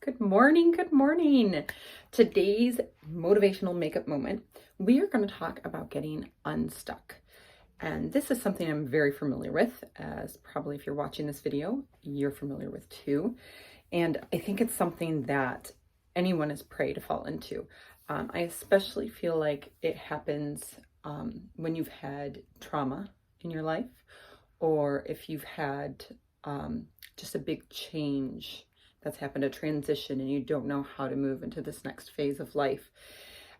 Good morning. Good morning. Today's motivational makeup moment, we are going to talk about getting unstuck. And this is something I'm very familiar with, as probably if you're watching this video, you're familiar with too. And I think it's something that anyone is prey to fall into. I especially feel like it happens when you've had trauma in your life, or if you've had just a big change that's happened, a transition, and you don't know how to move into this next phase of life,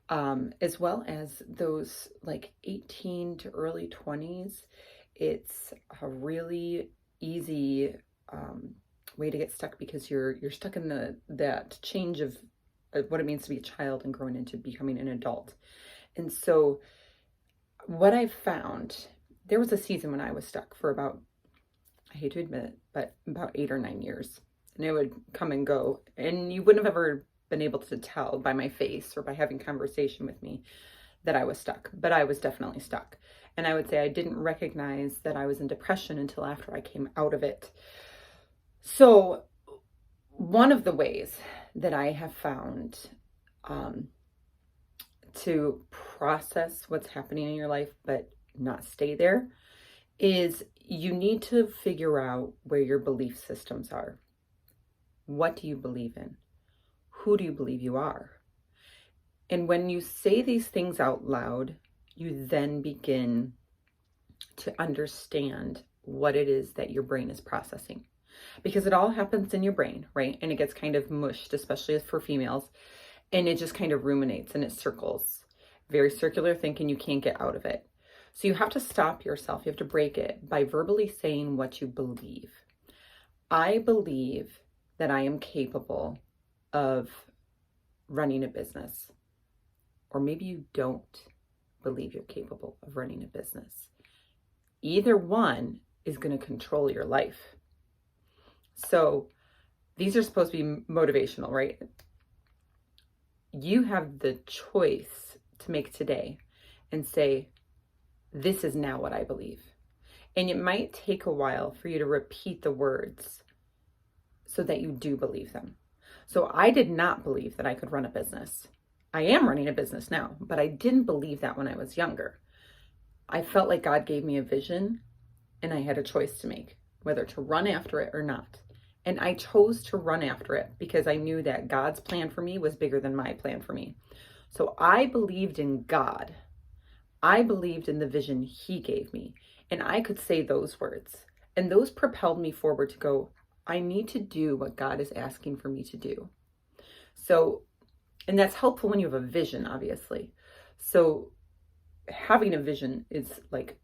as well as those like 18 to early 20s. It's a really easy way to get stuck because you're stuck in that change of what it means to be a child and growing into becoming an adult. And so what I've found, there was a season when I was stuck for about, I hate to admit it, but about 8 or 9 years. And it would come and go. And you wouldn't have ever been able to tell by my face or by having conversation with me that I was stuck. But I was definitely stuck. And I would say I didn't recognize that I was in depression until after I came out of it. So one of the ways that I have found to process what's happening in your life but not stay there is you need to figure out where your belief systems are. What do you believe in? Who do you believe you are? And when you say these things out loud, you then begin to understand what it is that your brain is processing. Because it all happens in your brain, right? And it gets kind of mushed, especially for females. And it just kind of ruminates and it circles. Very circular thinking, you can't get out of it. So you have to stop yourself. You have to break it by verbally saying what you believe. I believe that I am capable of running a business. Or maybe you don't believe you're capable of running a business. Either one is going to control your life. So these are supposed to be motivational, right? You have the choice to make today and say, this is now what I believe. And it might take a while for you to repeat the words so that you do believe them. So I did not believe that I could run a business. I am running a business now, but I didn't believe that when I was younger. I felt like God gave me a vision and I had a choice to make, whether to run after it or not. And I chose to run after it because I knew that God's plan for me was bigger than my plan for me. So I believed in God. I believed in the vision He gave me. And I could say those words. And those propelled me forward to go, I need to do what God is asking for me to do. So, and that's helpful when you have a vision, obviously. So having a vision is like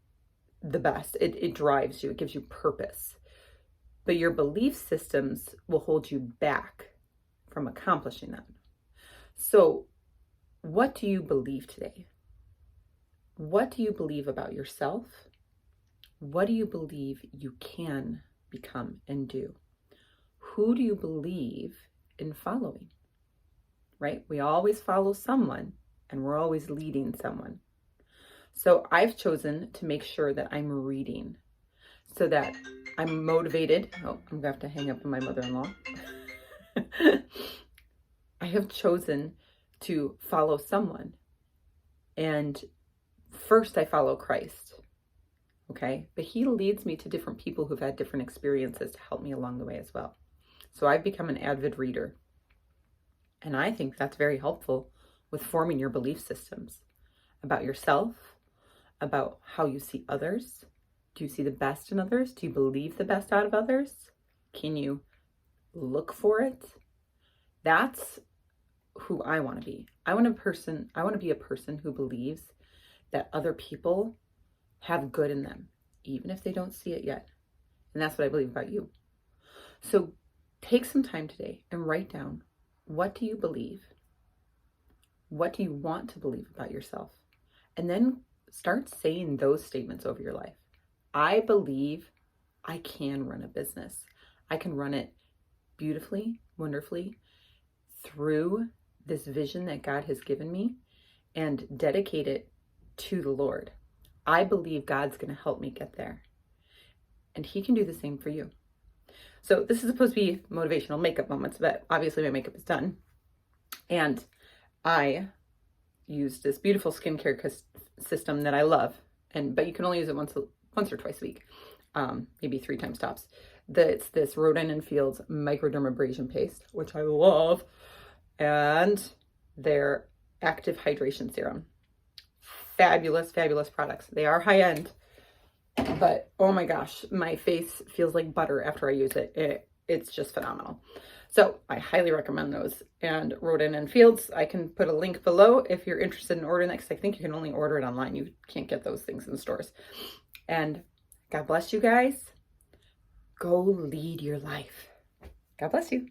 the best. It drives you. It gives you purpose. But your belief systems will hold you back from accomplishing that. So what do you believe today? What do you believe about yourself? What do you believe you can become and do? Who do you believe in following? Right? We always follow someone and we're always leading someone. So I've chosen to make sure that I'm reading so that I'm motivated. Oh, I'm going to have to hang up on my mother-in-law. I have chosen to follow someone. And first I follow Christ. Okay? But He leads me to different people who've had different experiences to help me along the way as well. So I've become an avid reader. And I think that's very helpful with forming your belief systems about yourself, about how you see others. Do you see the best in others? Do you believe the best out of others? Can you look for it? That's who I want to be. I want to be a person who believes that other people have good in them, even if they don't see it yet. And that's what I believe about you. So take some time today and write down, what do you believe? What do you want to believe about yourself? And then start saying those statements over your life. I believe I can run a business. I can run it beautifully, wonderfully, through this vision that God has given me and dedicate it to the Lord. I believe God's going to help me get there. And He can do the same for you. So this is supposed to be motivational makeup moments, but obviously my makeup is done. And I use this beautiful skincare system that I love. But you can only use it once or twice a week, maybe 3 times tops. It's this Rodin & Fields microdermabrasion paste, which I love, and their active hydration serum. Fabulous, fabulous products. They are high end, but oh my gosh, my face feels like butter after I use it. It's just phenomenal. So I highly recommend those. And Rodin & Fields, I can put a link below if you're interested in ordering that, because I think you can only order it online. You can't get those things in the stores. And God bless you guys. Go lead your life. God bless you.